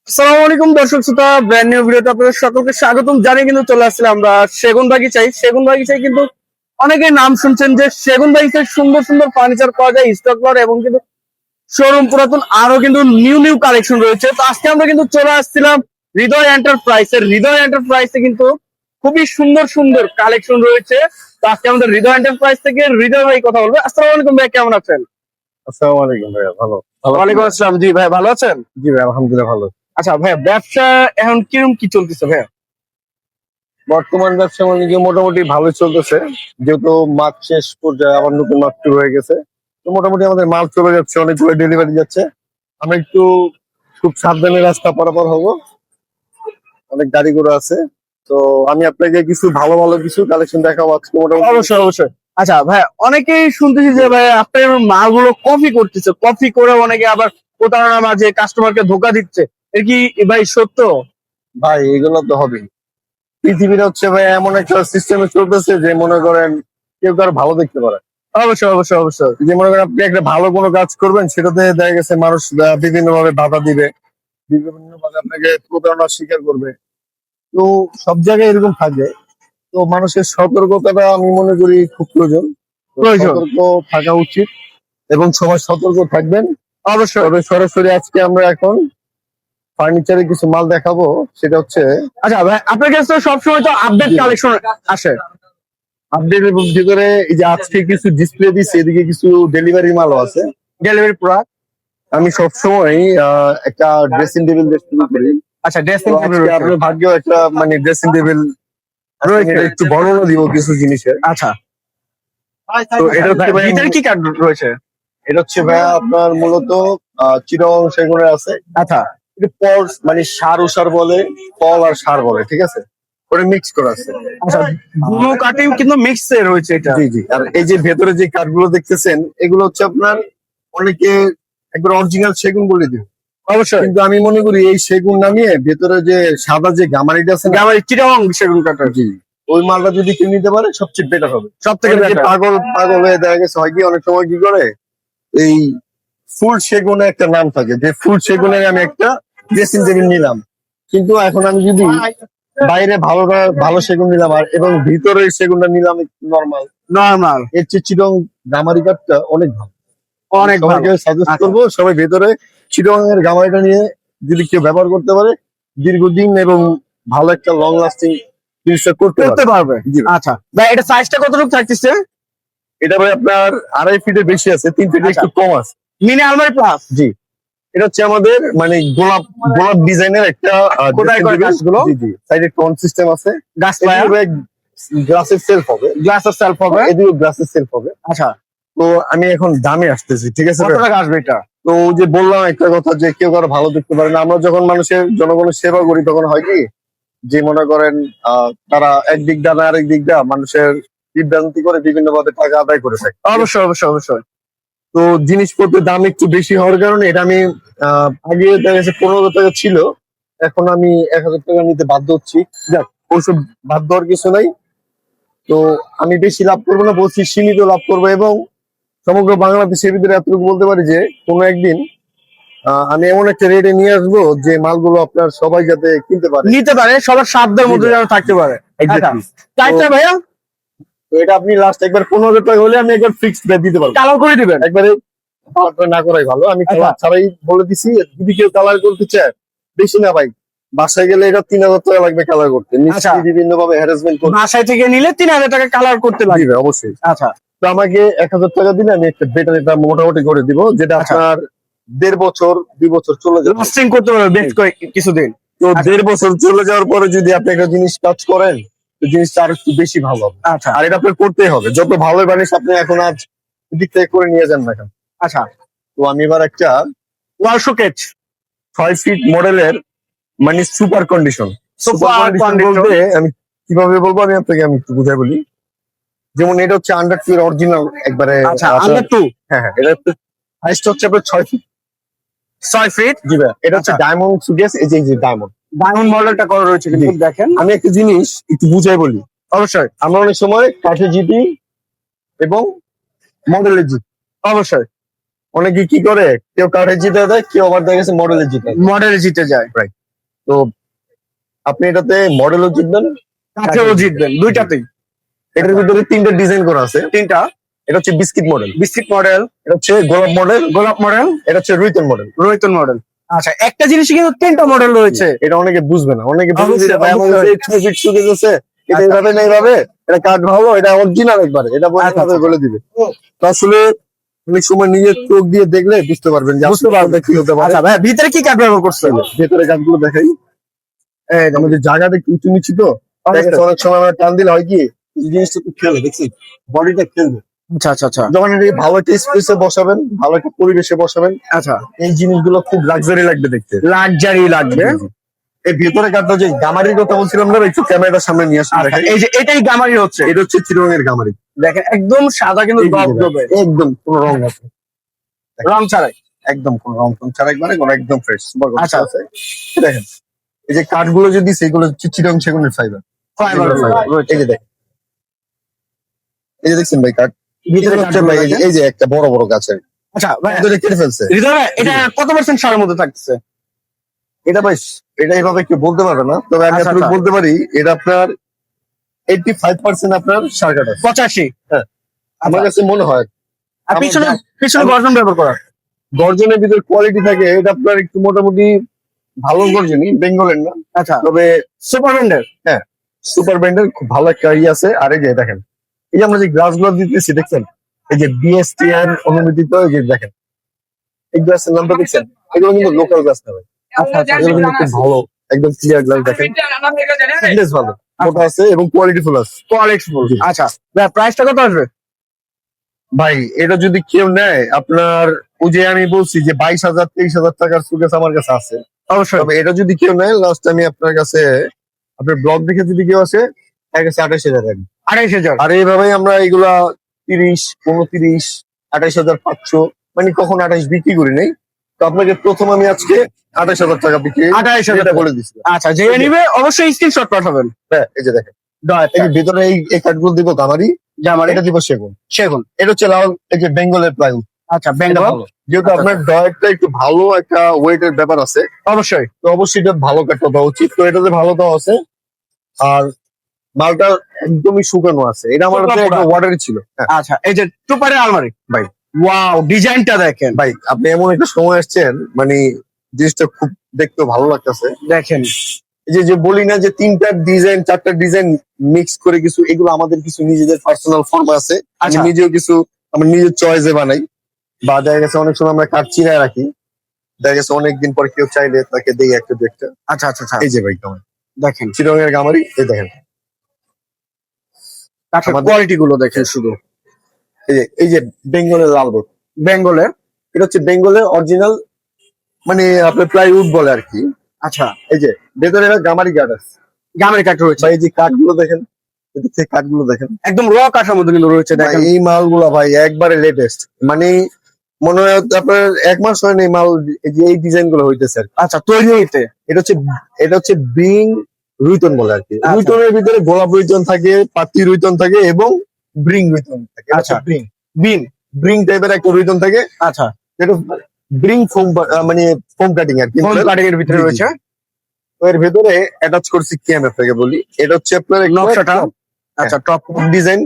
আসসালামু আলাইকুম দর্শক শ্রোতা, ব্র্যান্ড নিউ ভিডিওতে আপনাদের সকলকে স্বাগতম জানিয়ে কিন্তু চলে আসছিলাম আমরা সেগুন বাগিচায় কিন্তু অনেকে নাম শুনছেন যে সেগুন বাগিচায় সুন্দর সুন্দর ফার্নিচার পাওয়া যায়, স্টক লট এবং কিন্তু শোরুম পুরাতন আরো কিন্তু নিউ নিউ কালেকশন রয়েছে। তো আজকে আমরা কিন্তু চলে আসছিলাম হৃদয় এন্টারপ্রাইজে কিন্তু খুবই সুন্দর সুন্দর কালেকশন রয়েছে। তো আজকে আমাদের হৃদয় এন্টারপ্রাইজ থেকে হৃদয় ভাই কথা বলবে। আসসালামু আলাইকুম ভাই, কেমন আছেন? আসসালামু আলাইকুম ভাইয়া, ভালো ওয়ালাইকুম আসসালাম। জি ভাই, ভালো আছেন? জি ভাই, আলহামদুলিল্লাহ ভালো। আচ্ছা ভাইয়া, ব্যবসা এখন কিরকম কি চলতেছে ভাইয়া? বর্তমান ব্যবসা বাণিজ্য মোটামুটি ভালোই চলতেছে, যেহেতু মাছ শেষ পর্যায়ে আবার নতুন মাছ শুরু হয়ে গেছে। তো মোটামুটি আমাদের মাল চলে যাচ্ছে, অনেকগুলো ডেলিভারি যাচ্ছে। আমরা একটু খুব সাবধানে রাস্তা পারাপার হব, অনেক গাড়ি ঘোড়া আছে। তো আমি আপনাকে কিছু ভালো ভালো কিছু কালেকশন দেখাবো আজকে মোটামুটি। অবশ্যই অবশ্যই। আচ্ছা ভাই, অনেকেই শুনতেছি যে ভাই আপনার মালগুলো কপি করতেছে, কপি করে অনেকে আবার প্রতারণার মাঝে কাস্টমারকে ধোকা দিচ্ছে। এর কি ভাই সত্য? ভাই এগুলো তো হবেই, পৃথিবীটা হচ্ছে ভাই এমন একটা সিস্টেমে চলতেছে যে মনে করেন কেউ কারো ভালো দেখতে পারে। অবশ্যই অবশ্যই অবশ্যই। যে মনে করেন আপনি একটা ভালো কোনো কাজ করবেন, সেটাতে দেখা গেছে মানুষ বিভিন্ন ভাবে বাধা দিবে, বিভিন্ন ভাবে আপনাকে প্রতারণার শিকার করবে। তো সব জায়গায় এরকম থাকে। তো মানুষের সতর্কতাটা আমি মনে করি খুব প্রয়োজন। তো প্রয়োজন। সতর্ক থাকা উচিত এবং সবাই সতর্ক থাকবেন। অবশ্যই। তবে সরাসরি আজকে আমরা এখন ফার্নিচারের কিছু মাল দেখাবো, সেটা হচ্ছে আচ্ছা ভাই, আপনার কাছে তো সবসময় তো আপডেট জি। কালেকশন আসে। আপডেটের ভিতরে এই যে আজকে কিছু ডিসপ্লে দিচ্ছে, এদিকে কিছু ডেলিভারি মালও আছে। Delivery product. আমি সবসময় একটা ড্রেসিং টেবিল শুরু করি। আচ্ছা, ড্রেসিং তো টেবিল আজকে আপনার ভাগ্য একটা মানে ড্রেসিং টেবিল রয়েছে। একটু বর্ণনা দিব কিছু জিনিসের। আচ্ছা, তো এটা হচ্ছে ভাই, ভিতরে কি কার্ড রয়েছে? এটা হচ্ছে ভাইয়া আপনার মূলত চিরং সেগুনের আছে। আচ্ছা এটা পল মানে সার ও সার বলে, পল আর সার বলে, ঠিক আছে, ওটা মিক্স করা আছে। আচ্ছা, দুটো কাটিং কিন্তু মিক্স এ রয়েছে এটা। জি জি। আর এই যে ভেতরে যে কাঠগুলো দেখতেছেন, এগুলো হচ্ছে আপনার অনেকে একবার অরিজিনাল সেগুন বলে দিবে, অবশ্যই। কিন্তু আমি মনে করি এই সেগুন নামিয়ে ভেতরে যে সাদা যে গামারিটা আছে না, আমার চিটাগং সেগুন কাটার। জি, ওই মালটা যদি কেউ নিতে পারে সবচেয়ে বেটার হবে। সব থেকে অনেকে better। পাগল পাগল হয়ে দেখা গেছে হয় কি, অনেক সময় কি করে এই ফুল সেগুনে একটা নাম থাকে, যে ফুল সেগুনের আমি একটা ড্রেসিং টেবিল নিলাম, কিন্তু এখন আমি যদি বাইরে ভালো সেগুন নিলাম আর এবং ভিতরে সেগুনটা নিলাম নর্মাল, নরমাল। এর চেয়ে চিটং গামারি কাঠটা অনেক ভালো। অনেক ভালো। সবাইকে সাজেস্ট আচ্ছা। করবো, সবাই ভেতরে চিটং এর গামারিটা নিয়ে যদি কেউ ব্যবহার করতে পারে, দীর্ঘদিন এবং ভালো একটা লং লাস্টিং জিনিসটা করতে করতে পারে। পারবে। জি। আচ্ছা ভাই, এটা সাইজটা কতটুকু থাকতেছে? এটা ভাই আপনার 2.5 ফিটের বেশি আছে, 3 ফিটের আচ্ছা। একটু কম আছে। মিনি আলমারি প্লাস। জি। এটা হচ্ছে আমাদের মানে গোলাপ গোলাপ ডিজাইনের একটা কোথায় করে কাজগুলো? জি জি। সাইডে টোন সিস্টেম আছে, গাছ প্লায়ার, গ্লাসের সেলফ হবে, গ্লাসের সেলফ হবে। এদিকে গ্লাসের সেলফ হবে। আচ্ছা, তো আমি এখন দামে আসতেছি, ঠিক আছে কত ভাই? টাকা আসবে এটা? তো ওই যে বললাম একটা কথা, যে কেউ কারো ভালো দেখতে পারে না। আমরা যখন মানুষের জনগণের সেবা করি, তখন হয় কি, যে মনে করেন তারা একদিক দা না আরেক দিক দা মানুষের বিভ্রান্তি করে বিভিন্ন ভাবে টাকা আদায় করে থাকে। অবশ্যই অবশ্যই অবশ্যই। তো জিনিসপত্রের দাম একটু বেশি হওয়ার কারণে এটা আমি আগে দেখা গেছে 15,000 টাকা ছিল, এখন আমি 1,000 টাকা নিতে বাধ্য হচ্ছি। যাক, ওইসব বাধ্য হওয়ার কিছু নাই। তো আমি বেশি লাভ করবো না, বলছি সীমিত লাভ করবো, এবং সমগ্র বাংলাদেশের ভিতরে এতটুকু বলতে পারি যে কোনো একদিন আমি এমন একটা রেটে নিয়ে আসবো যে মালগুলো আপনার সবাই যাতে কিনতে পারে। নিতে পারে, সবার সাধ্যের মধ্যে যেন থাকতে পারে। Exactly. চাইটা ভাইয়া তো এটা আপনি লাস্ট একবার 15,000 টাকা হলে আমি একবার ফিক্সড রেট দিতে পারবো। কালার করে দিবেন। একবারে কালারটা না করাই ভালো, আমি কালার আচ্ছা। ছাড়াই বলে দিছি। যদি কেউ কালার করতে চায়, বেশি না ভাই, বাসায় গেলে এটা 3,000 টাকা লাগবে কালার করতে। আচ্ছা। মিস্ত্রি বিভিন্ন ভাবে হ্যারাসমেন্ট করবে। বাসায় থেকে নিলে 3000 টাকা কালার করতে জি লাগবে। ভাই, অবশ্যই। আচ্ছা তো আমাকে 1,000 টাকা দিলে আমি একটা বেটার এটা মোটামুটি করে দিব, যেটা আচ্ছা। আপনার 1.5 বছর 2 বছর চলে যাবে। লাস্টিং করতে পারবে বেশ কিছুদিন। তো আচ্ছা। 1.5 বছর চলে যাওয়ার পরে যদি আপনি একটা জিনিস কাজ করেন, তো জিনিসটা আর একটু বেশি ভালো হবে। আচ্ছা আর এটা আপনার করতেই হবে, যত ভালো জিনিস আপনি এখন আজ দিক থেকে করে নিয়ে যান না কেন। আচ্ছা। তো আমি এবার একটা ওয়াল শোকেজ 6 ফিট মডেলের মানে সুপার কন্ডিশন। সুপার কন্ডিশন বলতে আমি কিভাবে বলবো, আমি আপনাকে আমি একটু বুঝাই বলি। যেমন এটা হচ্ছে আন্ডার টু এর অরিজিনাল একবারে। আচ্ছা, আন্ডার 2 হ্যাঁ হ্যাঁ, এটা হাইস্ট হচ্ছে আপনার 6 ফিট। 6 ফিট। জি ভাই, এটা হচ্ছে আচ্ছা। ডায়মন্ড সুগেস, এই যে ডায়মন্ড। ডায়মন্ড মডেলটা করা রয়েছে কিন্তু জি। দেখেন। আমি একটা জিনিস একটু বুঝাই বলি। অবশ্যই আমরা অনেক সময় কাঠে জিতি এবং মডেলের জিতি। অবশ্যই। অনেকে কি করে, কেউ কাঠে জিতে দেয়, কেউ আবার দেখা গেছে মডেলে জিতে দেয়। মডেলে জিতে যায়, তো আপনি এটাতে মডেলও জিতবেন, কাছেও জিতবেন, দুইটাতেই। এটার ভিতরে তিনটা ডিজাইন করা আছে। তিনটা এটা হচ্ছে বিস্কিট মডেল, বিস্কিট মডেল, এটা হচ্ছে গোলাপ মডেল, গোলাপ মডেল, এটা হচ্ছে রুইতন মডেল। রোহিতন মডেল। আচ্ছা, একটা জিনিস কিন্তু তিনটা মডেল রয়েছে। এটা অনেকে বুঝবে না, অনেকে বলবে অবশ্যই, যে ভাই আমাদের অবশ্যই। 3 ফিট শুকে গেছে, এটা আচ্ছা। এইভাবে না এইভাবে, এটা কাঠ ভালো, এটা অরিজিনাল একবার, এটা বলে আচ্ছা, এইভাবে আচ্ছা। বলে দিবে। তো আসলে অনেক সময় নিজের চোখ দিয়ে দেখলে বুঝতে পারবেন যে বুঝতে পারবেন কি হতে পারে। আচ্ছা ভাই, ভিতরে কি কাঠ ব্যবহার করছে? ভেতরে কাঠগুলো দেখাই, এই দেখুন। আমাদের জায়গাটা একটু উঁচু নিচু তো, দেখা যাচ্ছে অনেক সময় আমরা টান দিলে হয় কি, এই জিনিসটা একটু খেলে দেখছি, বডিটা খেলবে। আচ্ছা আচ্ছা আচ্ছা যখন এটি ভালো একটা স্পেসে বসাবেন, ভালো একটা পরিবেশে বসাবেন, আচ্ছা, এই জিনিসগুলো খুব লাক্সারি লাগবে দেখতে। লাক্সারি লাগবে। এই ভেতরে কাঠটা যে গামারির কথা বলছিলাম না, একটু ক্যামেরাটার সামনে নিয়ে আসেন আচ্ছা, দেখাই। এই যে এটাই গামারি হচ্ছে, এটা হচ্ছে চিরঙের গামারি, দেখেন একদম সাদা কিন্তু এই যে দবদবে, একদম কোনো রং আছে, রং ছাড়াই। একদম কোনো রং টং ছাড়া, একবারে কোনো একদম ফ্রেশ সুপার আচ্ছা। আছে। দেখেন এই যে কাঠগুলো যদি সেগুলো হচ্ছে চিরং সেগুনের ফাইবার, ফাইবার এই যে দেখেন, এই যে দেখছেন ভাই কাঠ ভিতরে ভিতরে হচ্ছে ভাই, এই যে একটা বড় বড় গাছের আচ্ছা ভাই, ভিতরে কেটে ফেলছে। হৃদয় ভাই, এটা কত পার্সেন্ট সারের মধ্যে থাকতেছে? এটা ভাই, এটা এইভাবে কেউ বলতে পারবে না, তবে আমি আচ্ছা, এতটুকু আচ্ছা। বলতে পারি, এটা আপনার 85% আপনার সার কাঠ আছে। 85। হ্যাঁ, আমার কাছে মনে হয়। আর পিছনে পিছনে আমি- গর্জন ব্যবহার করা। গর্জনের ভিতরে কোয়ালিটি থাকে, এটা আপনার একটু মোটামুটি ভালো গর্জনই, বেঙ্গলের না, আচ্ছা, তবে সুপার ব্র্যান্ডের। সুপার ব্র্যান্ডের খুব ভালো একটা আছে। আর এই যে দেখেন, এই যে আমরা যে গ্লাস গুলো দিতেছি দেখছেন, এই যে বিএসটিআর অনুমোদিত, এই যে দেখেন এই গ্লাসের নামটা দেখছেন, এগুলো কিন্তু লোকাল গ্লাস না ভাই, আচ্ছা আচ্ছা, এগুলো কিন্তু খুব ভালো, একদম ক্লিয়ার গ্লাস। দেখেন ফিটনেস ভালো, মোটা আছে এবং কোয়ালিটি ফুল আছে। Quality full. জি। আচ্ছা ভাই, প্রাইসটা কত আসবে? ভাই এটা যদি কেউ নেয়, আপনার ওই যে আমি বলছি যে 22,000 23,000 টাকার সুকেস আমার কাছে আছে, অবশ্যই। তবে এটা যদি কেউ নেয়, লাস্ট আমি আপনার কাছে, আপনার ব্লগ দেখে যদি কেউ আসে, তার কাছে 28,000 টাকা। 28,000। আর এইভাবেই আমরা এগুলা 30, 29, 28,500, মানে কখন 28 বিক্রি করি নাই। তো আপনাকে প্রথম আমি আজকে 28,000 টাকা বিক্রি 28,000 এটা বলে দিচ্ছি। আচ্ছা, যে নিবে অবশ্যই স্ক্রিনশট পাঠাবেন। হ্যাঁ, এই যে দেখেন, এই যে ভিতরে এই কাঠগুলো দিব গামারি, জামার এটা দিব সেগুন। সেগুন। এটা হচ্ছে লাল, এই যে বেঙ্গলের প্লাইউড। আচ্ছা, এটা বেঙ্গল। ভালো, যেহেতু আচ্ছা, আপনার ডয়েটটা একটু ভালো একটা ওয়েটের ব্যাপার আছে, অবশ্যই। তো অবশ্যই এটা ভালো কাঠটা দেওয়া উচিত। তো এটাতে ভালো দেওয়া আছে, আর মালটা একদমই শুকানো আছে। এটা আমার শুকনো হাতে একটা পোড়া। ওয়াটারই ছিল। হ্যাঁ আচ্ছা, এই যে টুপারের আলমারি ভাই, ওয়াও, ডিজাইনটা দেখেন ভাই আপনি এমন একটা সময় আসছেন, মানে জিনিসটা খুব দেখতে ভালো লাগতেছে। দেখেন। এই যে যে বলি না যে 3টা ডিজাইন 4টা ডিজাইন মিক্স করে কিছু, এগুলো আমাদের কিছু নিজেদের পার্সোনাল ফর্ম আছে। আমি আচ্ছা। নিজেও কিছু আমার নিজের চয়েসে বানাই, বা দেখা গেছে অনেক সময় আমরা কাঠ চিরায় রাখি, দেখা গেছে অনেকদিন পর কেউ চাইলে তাকে দেই একটা দু একটা। আচ্ছা আচ্ছা আচ্ছা, এই যে ভাই গামারি, দেখেন চিরঙের গামারি, এই দেখেন কাঠের আমাদের- কোয়ালিটি গুলো দেখেন শুধু। এই যে বেঙ্গলের লাল বোর্ড, বেঙ্গলের। এটা হচ্ছে বেঙ্গলের অরিজিনাল, মানে আপনার প্লাইউড বলে আর কি। আচ্ছা, এই যে ভেতরে একটা গামারি কাঠ আছে গামের কাঠ রয়েছে, ভাই, এই যে কাঠগুলো দেখেন, এদিক থেকে কাঠগুলো দেখেন, একদম র কাঠের মধ্যে কিন্তু রয়েছে, ভাই, দেখেন। এই মালগুলা ভাই একবারে লেটেস্ট, মানে মনে হয় আপনার 1 মাস হয় না এই মাল, এই যে এই ডিজাইন গুলো হইতেছে আর কি। আচ্ছা, তৈরি হইতে। এটা হচ্ছে বিং রুইতন বলে আর কি। আচ্ছা। রুইতনের ভিতরে গোলাপ রুইতন থাকে, পাতি রুইতন থাকে এবং ব্রিং রুইতন থাকে। আচ্ছা। ব্রিং বিন। ব্রিং টাইপের একটা রুইতন থাকে, আচ্ছা, যেটা ব্রিং ফোম, মানে ফোম কাটিং আর কি। ফোম কাটিং এর ভিতরে জি, জি। রয়েছে। তো এর ভেতরে অ্যাটাচ করছি কেএমএফ থেকে বলি, এটা হচ্ছে আপনার নকশাটা। আচ্ছা, টপ ডিজাইন,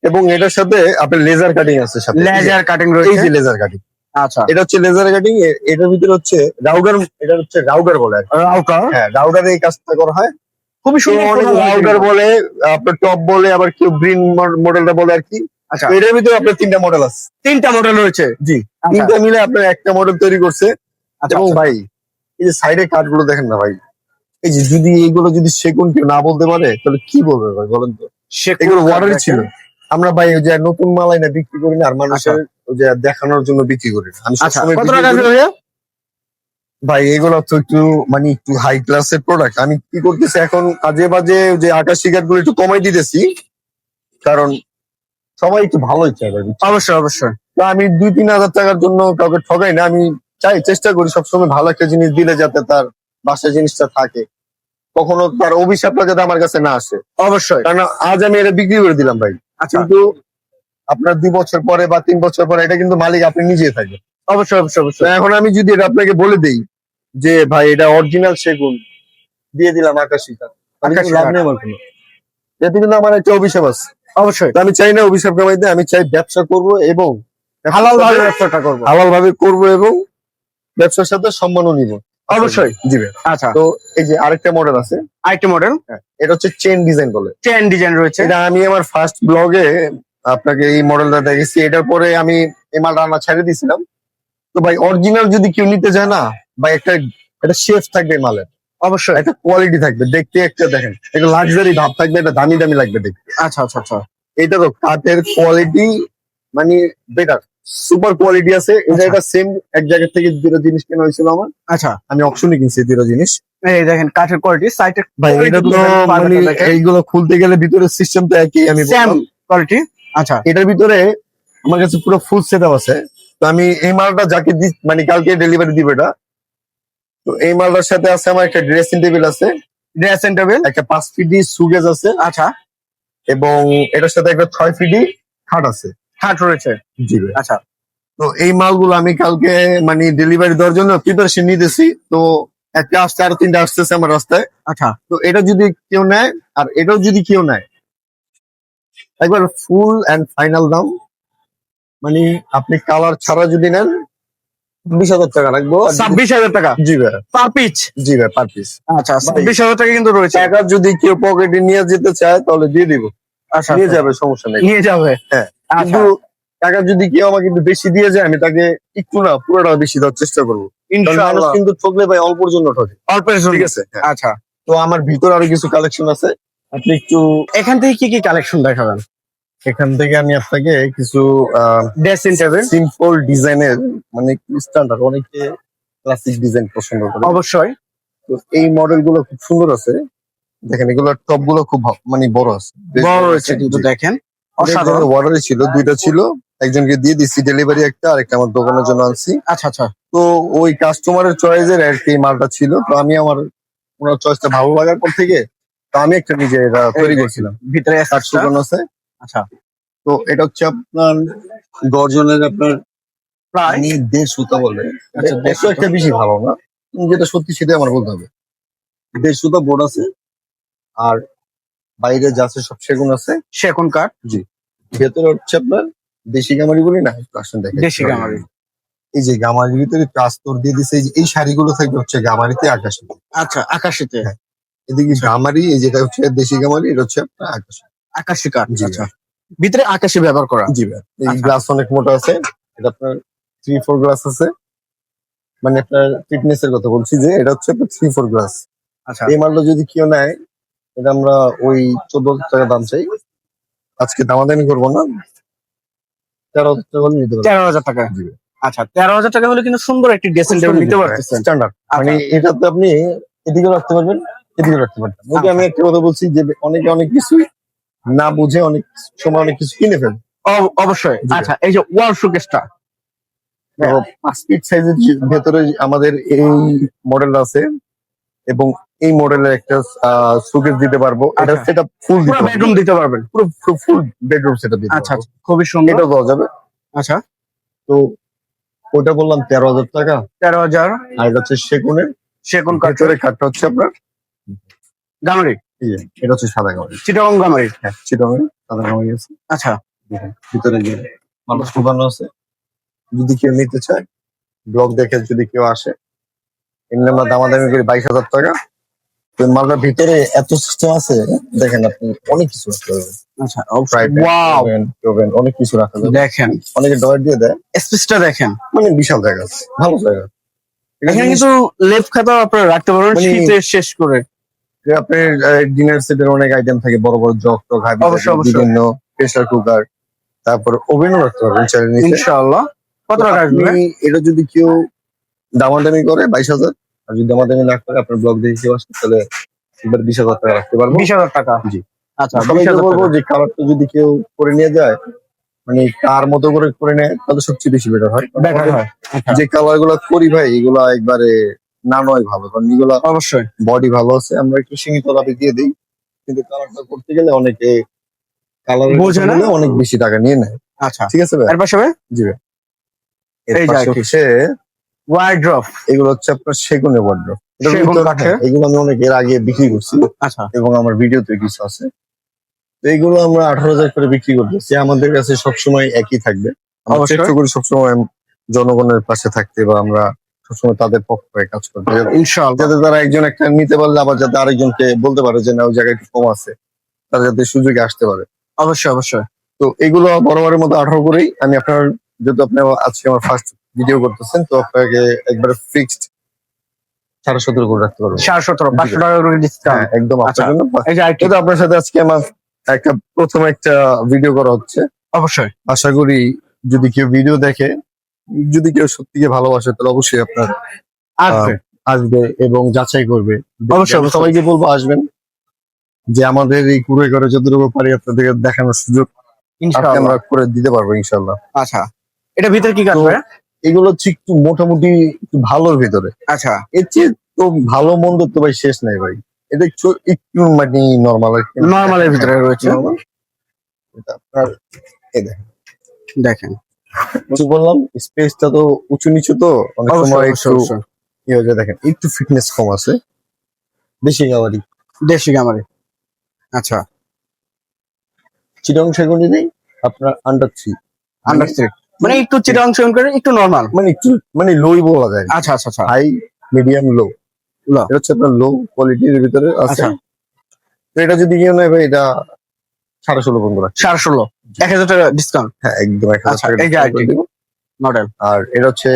এবং এটার সাথে আপনার লেজার কাটিং আছে সাথে, এই যে- লেজার কাটিং এই রয়েছে। যে লেজার কাটিং, আচ্ছা, এটা হচ্ছে লেজার কাটিং। এটার ভিতরে হচ্ছে রাউডার, এটা হচ্ছে রাউডার বলে আর কি। রাউটার। হ্যাঁ, রাউডারে এই কাজটা করা হয়। খুবই সুন্দর। অনেক রাউডার বলে, আপনার টপ বলে, আবার কেউ গ্রিন মডেলটা বলে আর কি। আচ্ছা, তো এটার ভিতরে আপনার 3টা মডেল আছে। 3টা মডেল রয়েছে। জি, আচ্ছা, 3টা মিলে আপনার একটা মডেল তৈরি করছে। আচ্ছা, এবং ভাই এই যে সাইডে কাঠগুলো দেখেন না ভাই, এই যে যদি এইগুলো যদি সেগুন কেউ না বলতে পারে, তাহলে কি বলবে ভাই বলেন তো? এগুলো ওয়াটারই ছিল। আমরা ভাই ওই যে নতুন মালাই না বিক্রি করি না, আর মানুষের ওই যে দেখানোর জন্য বিক্রি করি না। আমি আচ্ছা, সবসময় কত বিক্রি টাকা করি। আসবে ভাইয়া? ভাই এগুলো তো একটু মানে একটু হাই ক্লাসের প্রোডাক্ট। আমি কি করতেছি এখন, আজে বাজে যে আকাশি কাঠগুলো একটু কমাই দিতেছি, কারণ সবাই একটু ভালোই চাই ভাই। অবশ্যই অবশ্যই। তো আমি 2-3 হাজার টাকার জন্য কাউকে ঠকাই না। আমি চাই, চেষ্টা করি সবসময় ভালো একটা জিনিস দিলে যাতে তার বাসায় জিনিসটা থাকে, কখনো তার অভিশাপটা যাতে আমার কাছে না আসে। অবশ্যই। কারণ আজ আমি এটা বিক্রি করে দিলাম ভাই, আচ্ছা, কিন্তু আপনার 2 বছর পরে বা 3 বছর পরে এটা কিন্তু মালিক আপনি নিজেই থাকবেন। অবশ্যই অবশ্যই তো অবশ্যই। এখন আমি যদি এটা আপনাকে বলে দেই যে ভাই এটা অরিজিনাল সেগুন, দিয়ে দিলাম আকাশি কাঠ, তাহলে কিন্তু আকাশি লাভ কাঠ। নেই আমার কোনো। এতে কিন্তু আমার একটা অভিশাপ আছে। অবশ্যই তো আমি চাই না অভিশাপ কামাইতে, আমি চাই ব্যবসা করব এবং হালাল ভাবে ব্যবসাটা করবো। হালাল ভাবে করবো এবং ব্যবসার সাথে সম্মানও নিব। অবশ্যই। জি ভাই। আচ্ছা, তো এই যে আরেকটা মডেল আছে, আরেকটি মডেল এটা হচ্ছে চেন ডিজাইন বলে। চেন ডিজাইন রয়েছে। এটা আমি আমার ফার্স্ট ব্লগে আপনাকে এই মডেলটা দেখেছি, এটার পরে আমি এই মালটা আমার ছেড়ে দিয়েছিলাম। তো ভাই অরিজিনাল যদি কেউ নিতে যায় না ভাই, একটা শেফ থাকবে এই মালের, অবশ্যই। একটা কোয়ালিটি থাকবে, দেখতে একটা দেখেন একটা লাক্সারি ভাব থাকবে, এটা দামি দামি লাগবে দেখতে। আচ্ছা আচ্ছা আচ্ছা এটা তো কাঠের কোয়ালিটি মানে বেটার, সুপার কোয়ালিটি আছে। আচ্ছা। এটা সেম এক জায়গা থেকে দুটো জিনিস কেনা হয়েছিল আমার, আচ্ছা, আমি অপশনে কিনছি দুটো জিনিস। এই দেখেন কাঠের কোয়ালিটি, সাইটের ভাই এটা তো মানে এইগুলো খুলতে গেলে ভিতরের সিস্টেম তো একই, আমি সেম বললাম। কোয়ালিটি। আচ্ছা, এটার ভিতরে আমার কাছে পুরো ফুল সেট আপ আছে। তো আমি এই মালটা যাকে মানে কালকে ডেলিভারি দিব এটা, তো এই মালটার সাথে আছে আমার একটা ড্রেসিং টেবিল আছে, ড্রেসিং টেবিল। একটা 5 ফিটি সুগেজ আছে, আচ্ছা, এবং এটার সাথে একটা 6 ফিটি খাট আছে। খাট রয়েছে। জি ভাই। আচ্ছা, তো এই মালগুলো আমি কালকে মানে ডেলিভারি দেওয়ার জন্য প্রিপারেশন নিতেছি। তো একটা আসছে, আরো 3টা আসতেছে আমার রাস্তায়। আচ্ছা, তো এটা যদি কেউ নেয় আর এটাও যদি কেউ নেয়, একবার ফুল এন্ড ফাইনাল দাম, মানে আপনি কালার ছাড়া যদি নেন 20,000 টাকা রাখবো। 26,000 টাকা জি ভাই। পার পিচ। জি ভাই, পার পিস। আচ্ছা, 26,000 টাকা কিন্তু রয়েছে। টাকা যদি কেউ পকেটে নিয়ে যেতে চায় তাহলে দিয়ে দিব, আচ্ছা, নিয়ে আচ্ছা। যাবে, সমস্যা নেই। নিয়ে যাবে। হ্যাঁ, আচ্ছা, কিন্তু টাকা যদি কেউ আমাকে একটু বেশি দিয়ে যায়, আমি তাকে একটু না পুরোটা বেশি দেওয়ার চেষ্টা করবো। কারণ মানুষ ইনশাআল্লাহ। কিন্তু ঠকলে ভাই অল্পর জন্য ঠকে। অল্পের জন্য। ঠিক আছে, হ্যাঁ। আচ্ছা, তো আমার ভিতরে আরো কিছু কালেকশন আছে, আপনি একটু এখান থেকে কি কি কালেকশন দেখাবেন? এখান থেকে আমি আপনাকে কিছু ড্রেসিং টেবিল। সিম্পল ডিজাইনের, মানে স্ট্যান্ডার্ড, অনেকে ক্লাসিক ডিজাইন পছন্দ করে। অবশ্যই তো এই মডেল গুলো খুব সুন্দর আছে, দেখেন এগুলোর টপ গুলো খুব মানে বড় আছে, বেশ বড় বড় রয়েছে আছে। কিন্তু জি। দেখেন অসাধারণ। অর্ডারে ছিল, 2টা ছিল, একজনকে দিয়ে দিচ্ছি ডেলিভারি, একটা আরেকটা আমার দোকানের জন্য আনছি। আচ্ছা আচ্ছা, তো ওই কাস্টমারের চয়েসের আর কি মালটা ছিল, তো আমি আমার ওনার চয়েসটা ভালো লাগার পর থেকে তো আমি একটা নিজে এটা তৈরি করছিলাম। ভিতরে কাঠ একটা। শুকানো আছে। আচ্ছা, তো এটা হচ্ছে আপনার গর্জনের, আপনার প্রায় মানে 1.5 সুতা বলে। আচ্ছা, 1.5 একটু একটা বেশি ভালো না, যেটা সত্যি সেটাই আমার বলতে হবে। 1.5 সুতা বোর্ড আছে, আর বাইরে যা আছে সব সেগুন আছে। সেগুন কাঠ। জি। ভেতরে হচ্ছে আপনার দেশি গামারি বলি না, আসেন দেখেন। দেশি গামারি। এই যে গামারির ভিতরে একটু আস্তর দিয়ে দিছে, এই শাড়িগুলো থাকবে হচ্ছে গামারিতে, আকাশে। আচ্ছা, আকাশিতে। হ্যাঁ। এদিকে গামারি, এই যেটা হচ্ছে দেশি গামারি, এটা হচ্ছে আপনার আকাশে। আকাশি কাঠ। জি আচ্ছা, ভিতরে আকাশি ব্যবহার করা। জি ভাই। এই আচ্ছা। গ্লাস অনেক মোটা আছে, এটা আপনার 3-4 গ্লাস আছে, মানে আপনার ফিটনেস এর কথা বলছি, যে এটা হচ্ছে আপনার 3-4 গ্লাস। আচ্ছা, এই মালটা যদি কেউ নেয়, এটা আমরা ওই 14,000 টাকা দাম চাই, আজকে দামাদামি করবো না, 13,000 টাকা হলে নিতে পারবো। 13,000 টাকা। জি। আচ্ছা, 13,000 টাকা হলে কিন্তু সুন্দর একটি ড্রেসিং টেবিল নিতে পারতেছেন। স্ট্যান্ডার্ড, আচ্ছা। মানে এটাতে আপনি এদিকে রাখতে পারবেন, এদিকে রাখতে পারবেন। ওই যে আমি একটা কথা বলছি যে অনেকে অনেক কিছুই না বুঝে অনেক সময় অনেক কিছু কিনে ফেলে। অবশ্যই। জি। আচ্ছা, এই যে ওয়াল শোকেসটা। তো 5 ফিট সাইজের ভেতরে আমাদের এই মডেল আছে, এবং এই মডেলের একটা সুকেস দিতে পারবো। এটা আচ্ছা। সেটা ফুল পুরো বেডরুম দিতে পারবেন। পুরো ফুল বেডরুম সেটা দিতে আচ্ছা, পারবো। খুবই সুন্দর। এটাও দেওয়া যাবে। আচ্ছা, তো ওটা বললাম 13,000 টাকা, 13,000 আর এটা হচ্ছে সেগুনের। সেগুন কাঠ। ভেতরে কাঠটা হচ্ছে আপনার গামারি, এই যে, এটা হচ্ছে সাদা গামারি। চিটাগং গামারি। হ্যাঁ, চিটাগাং সাদা গামারি আছে। আচ্ছা, ভিতরে যে মানুষ শুকানো আছে, যদি কেউ নিতে চায়, ব্লগ দেখে যদি কেউ আসে, এমনি আমরা দামাদামি করি 22,000 টাকা। তো মালটার ভিতরে এত সিস্টেম আছে, দেখেন আপনি অনেক কিছু রাখতে পারবেন। আচ্ছা, ফ্রাই ওয়াও, প্যান, অনেক কিছু রাখা যাবে। দেখেন অনেকে ডয়ার দিয়ে দেয়, স্পেসটা দেখেন। মানে বিশাল জায়গা আছে, ভালো জায়গা। এখানে কিন্তু লেপ খাতাও আপনারা রাখতে পারবেন মানে- শীতে শেষ করে। আপনার ডিনার সেটের অনেক আইটেম থাকে, বড় বড় জগ টগ, হাবি অবশ্যই, অবশ্যই। বিভিন্ন প্রেসার কুকার, তারপর ওভেনও রাখতে পারবেন চাইলে নিচে। ইনশাআল্লাহ। কত তো টাকা আসবে? আপনি এটা যদি কেউ দামাদামি করে 22,000, আর যদি দামাদামি না করে আপনার ব্লগ দেখে কেউ আসে, তাহলে এবার 20,000 টাকা রাখতে পারবো। 20,000 টাকা। জি। আচ্ছা, সবাইকে 20,000 বলবো টাকা। যে কালারটা যদি কেউ করে নিয়ে যায়, মানে তার মতো করে নেয়, তাহলে সবচেয়ে বেশি বেটার হয়। বেটার হয়। আচ্ছা, যে কালার গুলা করি ভাই, এগুলা একবারে না নয় ভালো, কারণ এগুলা অবশ্যই। বডি ভালো আছে, আমরা একটু সীমিত লাভে দিয়ে দিই, কিন্তু কালারটা করতে গেলে অনেকে কালার বোঝে না। অনেক বেশি টাকা নিয়ে নেয়। আচ্ছা, ঠিক আছে ভাই? এর পাশে ভাই জি ভাই। এর এই যে পাশে আরেকটি। হচ্ছে ওয়ার্ড্রপ। এগুলো হচ্ছে আপনার সেগুনের ওয়ার্ডরোব। সেগুন কাঠের। এগুলো আমি অনেক এর আগে বিক্রি করছি আচ্ছা, এবং আমার ভিডিওতে কিছু আছে। তো এইগুলো আমরা 18,000 করে বিক্রি করতেছি। আমাদের কাছে সবসময় একই থাকবে। আমরা অবশ্যই। চেষ্টা করি সবসময় জনগণের পাশে থাকতে বা আমরা সবসময় তাদের পক্ষ হয়ে কাজ করতে। ইনশাআল্লাহ। যাতে তারা একজন একটা নিতে পারলে আবার যাতে আরেকজনকে বলতে পারে যে না ওই জায়গায় একটু কম আছে, তারা যাতে সুযোগে আসতে পারে। অবশ্যই, অবশ্যই। তো এগুলো বরাবরের মতো 18 করেই আমি আপনার, যেহেতু আপনি আজকে আমার ফার্স্ট ভিডিও করতেছেন, তো আপনাকে একবারে ফিক্সড 17.5 করে রাখতে পারবো। 17.5, জি 500 ভাই। টাকা করে হ্যাঁ, ডিসকাউন্ট। একদম আচ্ছা, আপনার জন্য। এই যে আরেকটি। যেহেতু আপনার সাথে আজকে আমার একটা প্রথম একটা ভিডিও করা হচ্ছে, অবশ্যই আশা করি যদি কেউ ভিডিও দেখে, যদি কেউ সত্যিকে ভালোবাসে, তাহলে অবশ্যই আপনার আসবে। আসবে এবং যাচাই করবে। অবশ্যই, আমি অবশ্যই। সবাইকে বলবো আসবেন, যে আমাদের এই কুড়ে করে যতটুকু পারি আপনাদেরকে দেখানোর সুযোগ আপনি ইনশাআল্লাহ। আমরা করে দিতে পারবো ইনশাল্লাহ। আচ্ছা, এটা ভিতরে কি কাঠ তো ভাই? এগুলো হচ্ছে একটু মোটামুটি একটু ভালোর ভিতরে। আচ্ছা, এর চেয়ে তো ভালো মন্দ তো ভাই শেষ নাই ভাই। এটা একটু মানে নর্মাল আর কি। নরমালের ভিতরে রয়েছে। নরমাল। এটা আপনার এই দেখেন, দেখেন। কিছু বললাম, স্পেসটা তো উঁচু নিচু, তো অনেক অবশ্যই, সময় অবশ্যই, একটু অবশ্যই। কি হয়ে যায় দেখেন, একটু ফিটনেস কম আছে, বেশি গাওয়ারি। দেশি গামারি। আচ্ছা, চিরং সেগুনি নেই আপনার আন্ডার 3, আন্ডারস্ট্যান্ড। মানে একটু চিটা অংশ করে একটু নরমাল। মানে একটু মানে লোই বলা যায়, আচ্ছা, আচ্ছা, আচ্ছা। High medium low. লো। এটা হচ্ছে আপনার লো কোয়ালিটির ভিতরে আছে। আচ্ছা, তো এটা যদি কেউ নেয় ভাই, এটা 16.5 রাখি। 16, 1000 টাকা ডিসকাউন্ট। হ্যাঁ, একদম 1000 আচ্ছা, টাকা এই যে discount আরেকটি করে দিব। মডেল। আর এটা হচ্ছে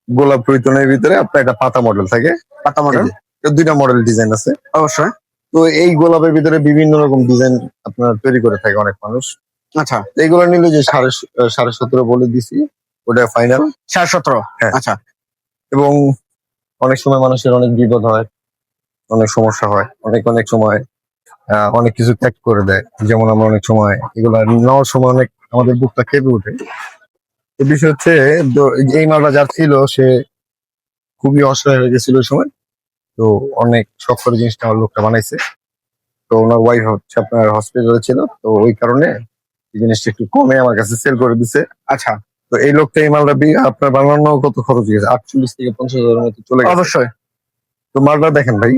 গোলাপ রৈতনের ভিতরে আপনার একটা পাতা মডেল থাকে। পাতা এই মডেল। যে, এটা 2টা মডেল ডিজাইন আছে। অবশ্যই। তো এই গোলাপের ভিতরে বিভিন্ন রকম ডিজাইন আপনার তৈরি করে থাকে অনেক মানুষ। আচ্ছা, তো এইগুলো নিলে যে 17.5 বলে দিছি, ওটা ফাইনাল। 17.5। হ্যাঁ। আচ্ছা, এবং অনেক সময় মানুষের অনেক বিপদ হয়, অনেক সমস্যা হয়, অনেক অনেক সময় অনেক কিছু ত্যাগ করে দেয়। যেমন আমরা অনেক সময় এগুলো নেওয়ার সময় অনেক আমাদের বুকটা কেঁপে ওঠে। তো বিষয় হচ্ছে, এই মালটা যার ছিল সে খুবই অসহায় হয়ে গেছিল ওই সময়। তো অনেক শখ করে জিনিসটা আমার লোকটা বানাইছে। তো ওনার ওয়াইফ হচ্ছে আপনার হসপিটালে ছিল, তো ওই কারণে এই জিনিসটা একটু কমে আমার কাছে সেল করে দিছে। আচ্ছা। তো এই লোকটা এই মালটা আপনার বানানো কত খরচ হয়ে গেছে, 48 থেকে 50,000 মতো চলে গেছে। অবশ্যই। তো মালটা দেখেন ভাই,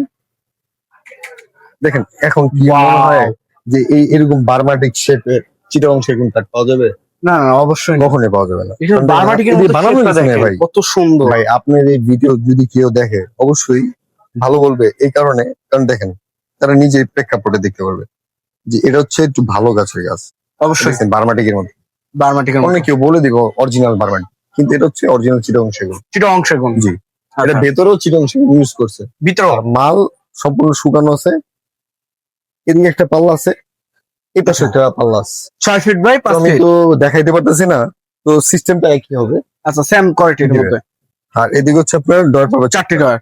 দেখেন এখন কি মনে Wow! হয় যে এই এরকম বার্মাটিক শেপের চিটাগং সেগুন কাঠ পাওয়া যাবে? না, না, অবশ্যই না। কখনোই পাওয়া যাবে না। এটা কারণ দেখেন, বারবাটিকের আপনি মতো বানানো শেপটা কিছু নেই দেখেন, ভাই। কত সুন্দর। ভাই আপনার এই ভিডিও যদি কেউ দেখে অবশ্যই ভালো বলবে, এই কারণে কারণ দেখেন তারা নিজে প্রেক্ষাপটে দেখতে পারবে যে এটা হচ্ছে একটু ভালো গাছের গাছ। অবশ্যই দেখছেন বার্মাটিকের মতো, বারবাটিকের মতো। অনেক কেউ বলে দিব অরিজিনাল বার্মাটিক, কিন্তু এটা হচ্ছে অরিজিনাল চিটাগং সেগুন। চিটা অংশ গুণ। জি, এটা আচ্ছা, ভেতরেও চিটাগং সেগুন ইউজ করছে। ভিতর আর মাল সম্পূর্ণ শুকানো আছে। এদিকে একটা পাল্লা আছে, এই পাশে একটা পাল্লা আছে। 6 ফিট বাই তো 5 আমি ফিট। তো দেখাইতে পারতেছি না, তো সিস্টেমটা একই হবে। আচ্ছা, সেম কোয়ালিটির জি মধ্যে। আর এদিকে হচ্ছে আপনার ডয়ার পাবে 4টি ডয়ার।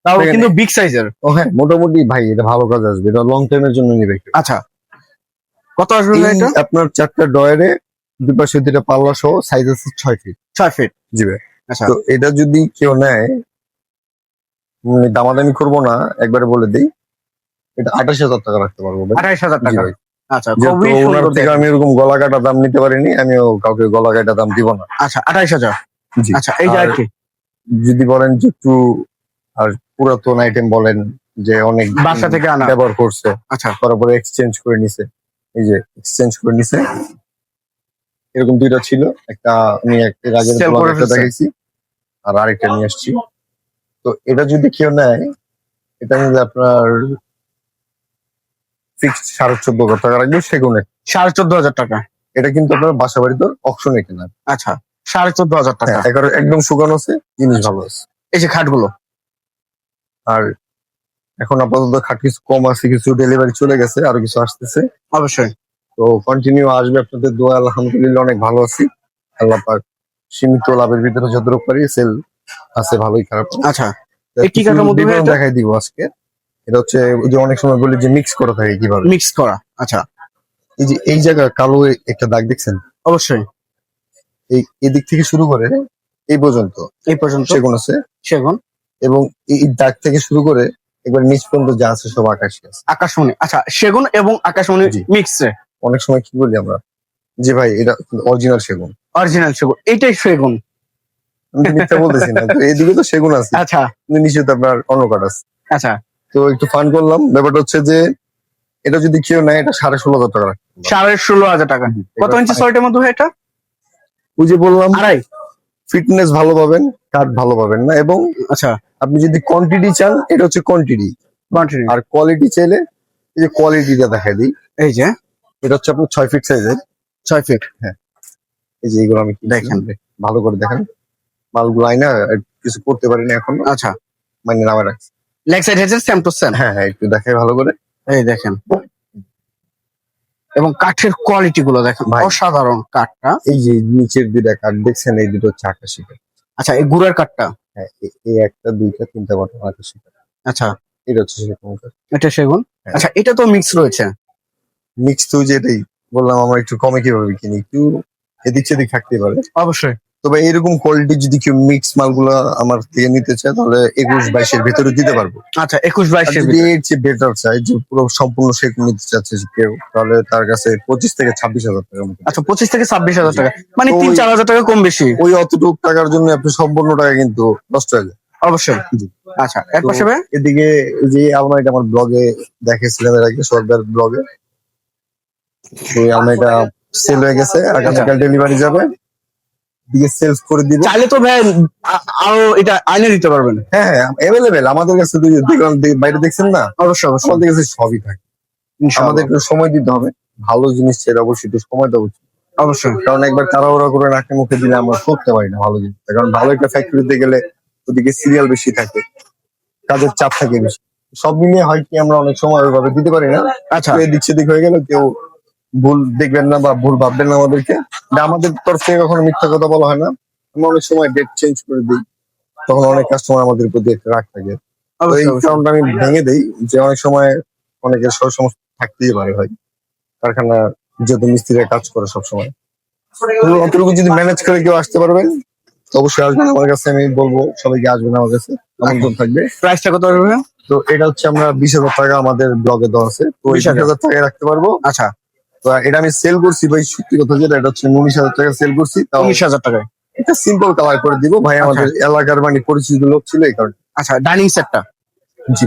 তাও দেখেন, কিন্তু বিগ সাইজের। ও হ্যাঁ, মোটামুটি ভাই এটা ভালো কাজ আসবে, এটা লং টাইমের জন্য নিবে কেউ। আচ্ছা, কত আসবে ভাই এই এটা? আপনার 4টা ডয়ারে দুই পাশে 2টা পাল্লা সহ সাইজ আছে 6 ফিট। 6 ফিট। জি ভাই। আচ্ছা, তো এটা যদি কেউ নেয়, দামাদামি করবো না, একবারে বলে দিই, এটা 28,000 টাকা রাখতে পারবো ভাই। 28,000 জি টাকা। ভাই। আচ্ছা, যেহেতু খুবই ওনার সুন্দর থেকে দেখেন। আমি এরকম গলা কাটা দাম নিতে পারিনি, আমিও কাউকে গলা কাটা দাম দিব না। আচ্ছা, 28,000। জি। আচ্ছা, এই যে আর আরেকটি যদি বলেন যে একটু আর পুরাতন আইটেম বলেন, যে অনেক বাসা থেকে আনা। ব্যবহার করছে, আচ্ছা, তারপরে এক্সচেঞ্জ করে নিছে, এই যে এক্সচেঞ্জ করে নিছে, এরকম 2টা ছিল। একটা আমি এর আগের সেল ব্লগে করে একটা ফেলছে। দেখাইছি, আর আরেকটা নিয়ে আসছি। তো এটা যদি কেউ নেয়, এটা নিলে আপনার ফিক্সড 14,500 টাকা রাখবে সেগুনের। 14,500 টাকা। এটা কিন্তু আপনার বাসা বাড়িতে অপশনে কেনা। আচ্ছা, 14,500 টাকা। হ্যাঁ, একদম শুকানো আছে, জিনিস ভালো আছে। এই যে খাটগুলো। আর এখন আপাতত খাট কিছু কম আছে, কিছু ডেলিভারি চলে গেছে, আরো কিছু আসতেছে। অবশ্যই। তো কন্টিনিউ আসবে আপনাদের দোয়া, আলহামদুলিল্লাহ অনেক ভালো আছি। আল্লাহ পাক সীমিত লাভের ভিতরে যতটুকু পারি সেল আছে, ভালোই খারাপ না। আচ্ছা, তো এই কি কিছু কাঠের মধ্যে ভাই বিবরণ এটা? দেখাই দিব আজকে। এটা হচ্ছে ওই যে অনেক সময় বলি যে মিক্স করা থাকে কিভাবে। মিক্স করা। আচ্ছা, এই যে এই জায়গা কালো একটা দাগ দেখছেন, অবশ্যই। এই দিক থেকে শুরু করে এই পর্যন্ত এই পর্যন্ত সেগুন আছে, সেগুন। এবং এই দাগ থেকে শুরু করে একবার নিচ পর্যন্ত যা আছে সব আকাশি আছে। আকাশমণি। আচ্ছা, সেগুন এবং আকাশমণি জি। মিক্সে। অনেক সময় কি বলি আমরা, জি ভাই, এটা অরিজিনাল সেগুন। অরিজিনাল সেগুন, এইটাই সেগুন? আমি তো মিথ্যা বলতেছি না, তো এদিকে তো সেগুন আছে, আচ্ছা কিন্তু নিচে তো আপনার অন্য কাঠ আছে। আচ্ছা, তো একটু ফান করলাম। ব্যাপারটা হচ্ছে যে এটা যদি কেউ নেয়, এটা 16,500 টাকা রাখতে পারবো। 16,500 টাকা। জি, কত এবার ইঞ্চি সল্টের মধ্যে হয় এটা? ওই যে বললাম, আড়াই? ফিটনেস ভালো পাবেন, কাঠ ভালো পাবেন না, এবং আচ্ছা, আপনি যদি কোয়ান্টিটি চান, এটা হচ্ছে কোয়ান্টিটি। কোয়ান্টিটি। আর কোয়ালিটি চাইলে এই যে কোয়ালিটিটা দেখাই দিই। এই যে এটা হচ্ছে আপনার 6 ফিট সাইজের। 6 ফিট। হ্যাঁ, এই যে এগুলো আমি দেখেন। ভালো করে দেখেন, মালগুলো আইনা কিছু করতে পারি না এখনো, আচ্ছা, মানে নামে রাখছি। Leg side headset same to same. হ্যাঁ হ্যাঁ, একটু দেখাই ভালো করে। এই দেখেন, এবং কাঠের কোয়ালিটি গুলো দেখেন, ভাই। অসাধারণ কাঠটা। এই যে নিচের দুইটা কাঠ দেখছেন, এই দুটো হচ্ছে 88 কাঠ। আচ্ছা, এই গুড়ের কাঠটা? হ্যাঁ, এই একটা দুইটা তিনটা বটন 88 কাঠ। আচ্ছা, এটা হচ্ছে সেরকম কাঠ। এটা সেগুন। হ্যাঁ। আচ্ছা, এটা তো মিক্স রয়েছে। মিক্স তো যেটাই বললাম, আমরা একটু কমে কিভাবে কিনি, একটু এদিক সেদিক থাকতে পারে। অবশ্যই। তবে এরকম কোয়ালিটি যদি কেউ মিক্স মালগুলো আমার থেকে নিতে চায়, তাহলে 21-22 এর ভেতরে দিতে পারবো। আচ্ছা, 21-22 আর এর যদি ভিতরে। এর চেয়ে বেটার চাই, যে পুরো সম্পূর্ণ সেগুন নিতে চাচ্ছে কেউ, তাহলে তার কাছে 25,000 থেকে 26,000 টাকার মতো। আচ্ছা, 25,000 থেকে 26,000 টাকা, মানে তো 3-4 হাজার টাকা কম বেশি। ওই অতটুকু টাকার জন্য আপনি সম্পূর্ণ টাকা কিন্তু নষ্ট হয়ে যায়। অবশ্যই। জি। আচ্ছা, এর তো পাশে ভাই? এদিকে এই যে আলমারিটা আমার ব্লগে দেখেছিলাম এর আগে, সরকার ব্লগে। তো এই আলমারিটা সেল হয়ে গেছে, আগামীকাল ডেলিভারি যাবে, দিয়ে সেলস করে দিব। চাইলে তো ভাই আরো এটা আইনে দিতে পারবেন। হ্যাঁ হ্যাঁ, অ্যাভেলেবেল আমাদের কাছে। দেখলাম বাইরে দেখছেন না, অবশ্যই অবশ্যই, আমাদের কাছে সবই থাকে। ইনশাআল্লাহ। আমাদের একটু সময় দিতে হবে, ভালো জিনিস ছেড়ে অবশ্যই একটু সময় দেওয়া উচিত। অবশ্যই কারণ একবার তাড়াহুড়া করে নাকে মুখে দিলে আমরা করতে পারি না ভালো জিনিস। কারণ ভালো একটা ফ্যাক্টরিতে গেলে ওদিকে সিরিয়াল বেশি থাকে, কাজের চাপ থাকে বেশি। সব মিলিয়ে হয় কি, আমরা অনেক সময় ওইভাবে দিতে পারি না। আচ্ছা, তো এদিক সেদিক হয়ে গেলে কেউ ভুল দেখবেন না বা ভুল ভাববেন না আমাদেরকে। যে আমাদের তরফ থেকে কখনো মিথ্যা কথা বলা হয় না। আমরা অনেক সময় ডেট চেঞ্জ করে দিই, তখন অনেক কাস্টমার আমাদের প্রতি একটা রাগ থাকে। তো এই অবশ্যই অবশ্যই। কারণটা আমি ভেঙে দেই, যে অনেক সময় অনেকের সমস্যা থাকতেই পারে ভাই, কারখানা যেহেতু মিস্ত্রিরা কাজ করে সবসময়। তো অতটুকু যদি ম্যানেজ করে কেউ আসতে পারবেন, তো অবশ্যই আসবেন আমার কাছে। আমি বলবো সবাইকে আসবেন আমার কাছে, আমন্ত্রণ থাকবে। প্রাইসটা কত হবে? তো এটা হচ্ছে আমরা 20,000 টাকা আমাদের ব্লগে দেওয়া আছে, তো 20,000 20,000 টাকায় রাখতে পারবো। আচ্ছা, তো এটা আমি সেল করছি ভাই, সত্যি কথা যেটা, এটা হচ্ছে 19,000 টাকা সেল করছি। তাও 19,000 টাকায়। এটা সিম্পল কালার করে দিব ভাই, আমাদের এলাকার মানে পরিচিত লোক ছিল এই কারণে। আচ্ছা, ডাইনিং সেটটা? জি,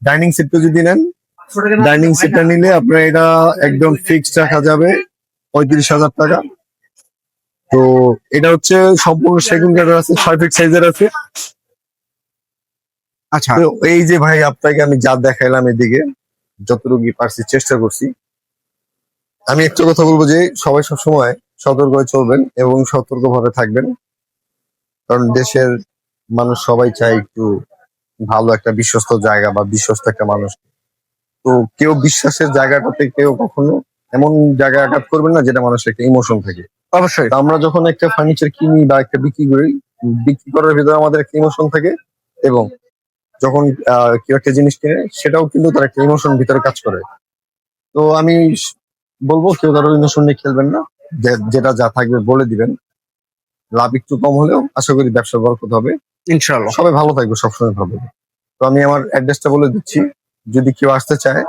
ডাইনিং সেটটা যদি নেন, ডাইনিং সেটটা নিলে আপনার এটা একদম ফিক্সড রাখা যাবে 35,000 টাকা। তো এটা হচ্ছে সম্পূর্ণ সেগুন কাঠের আছে, 6 ফিট সাইজের আছে। আচ্ছা, তো এই যে ভাই, আপনাকে আমি যা দেখাইলাম, এদিকে যতটুকু পারছি চেষ্টা করছি। আমি একটা কথা বলবো যে সবাই সবসময় সতর্ক হয়ে চলবেন এবং সতর্কভাবে থাকবেন, কারণ দেশের মানুষ সবাই চায় একটু ভালো একটা বিশ্বস্ত জায়গা বা বিশ্বস্ত একটা মানুষ। তো কেউ বিশ্বাসের জায়গাটাতে কেউ কখনো এমন জায়গায় আঘাত করবেন না যেটা মানুষের একটা ইমোশন থাকে। অবশ্যই তো আমরা যখন একটা ফার্নিচার কিনি বা একটা বিক্রি করি, বিক্রি করার ভিতরে আমাদের একটা ইমোশন থাকে, এবং যখন কেউ একটা জিনিস কিনে, সেটাও কিন্তু তার একটা ইমোশন ভিতরে কাজ করে। তো আমি বলবো কেউ কারো ইমোশন নিয়ে খেলবেন না, যেটা যা থাকবে বলে দিবেন। লাভ একটু কম হলেও আশা করি ব্যবসা বরকত হবে। ইনশাআল্লাহ। সবাই ভালো থাকবে, সবসময় ভালো থাকবে। তো আমি আমার অ্যাড্রেসটা বলে দিচ্ছি, যদি কেউ আসতে চায়।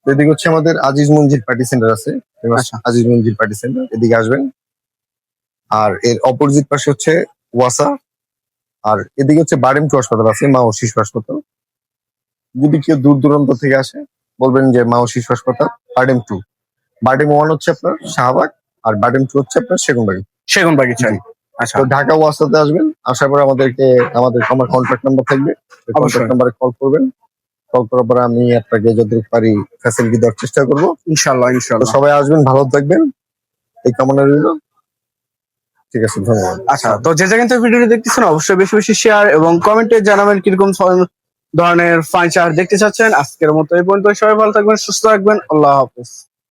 তো এদিকে হচ্ছে আমাদের আজিজ মঞ্জিল পার্টি সেন্টার আছে, আচ্ছা, আজিজ মঞ্জিল পার্টি সেন্টার, এদিকে আসবেন। আর এর অপোজিট পাশে হচ্ছে ওয়াসা। আর এদিকে হচ্ছে বারেম টু হাসপাতাল আছে, মা ও শিশু হাসপাতাল। যদি কেউ দূর দূরান্ত থেকে আসে, বলবেন যে মা ও শিশু হাসপাতাল বারডেম 2। বারডেম 1 হচ্ছে আপনার শাহবাগ, আর বারডেম 2 হচ্ছে আপনার সেগুনবাড়ি। সেগুন বাগিচা। জি। আচ্ছা, তো ঢাকা ওয়াসাতে আসবেন, আসার পর আমার কন্ট্যাক্ট নাম্বার থাকবে, অবশ্যই। কন্ট্যাক্ট নাম্বারে কল করবেন। কল করার পরে আমি আপনাকে যতটুকু পারি ফ্যাসিলিটি দেওয়ার চেষ্টা করবো। ইনশাআল্লাহ তো ইনশাআল্লাহ। সবাই আসবেন, ভালো থাকবেন, এই কামনা রইল। ঠিক আছে, ধন্যবাদ। আচ্ছা, তো যে যেখান থেকে ভিডিওটি দেখতেছেন অবশ্যই বেশি বেশি শেয়ার এবং কমেন্টে জানাবেন কিরকম ধরনের ফার্নিচার দেখতে চাচ্ছেন। আজকের মতো এই পর্যন্ত, সবাই ভালো থাকবেন, সুস্থ থাকবেন, আল্লাহ হাফেজ।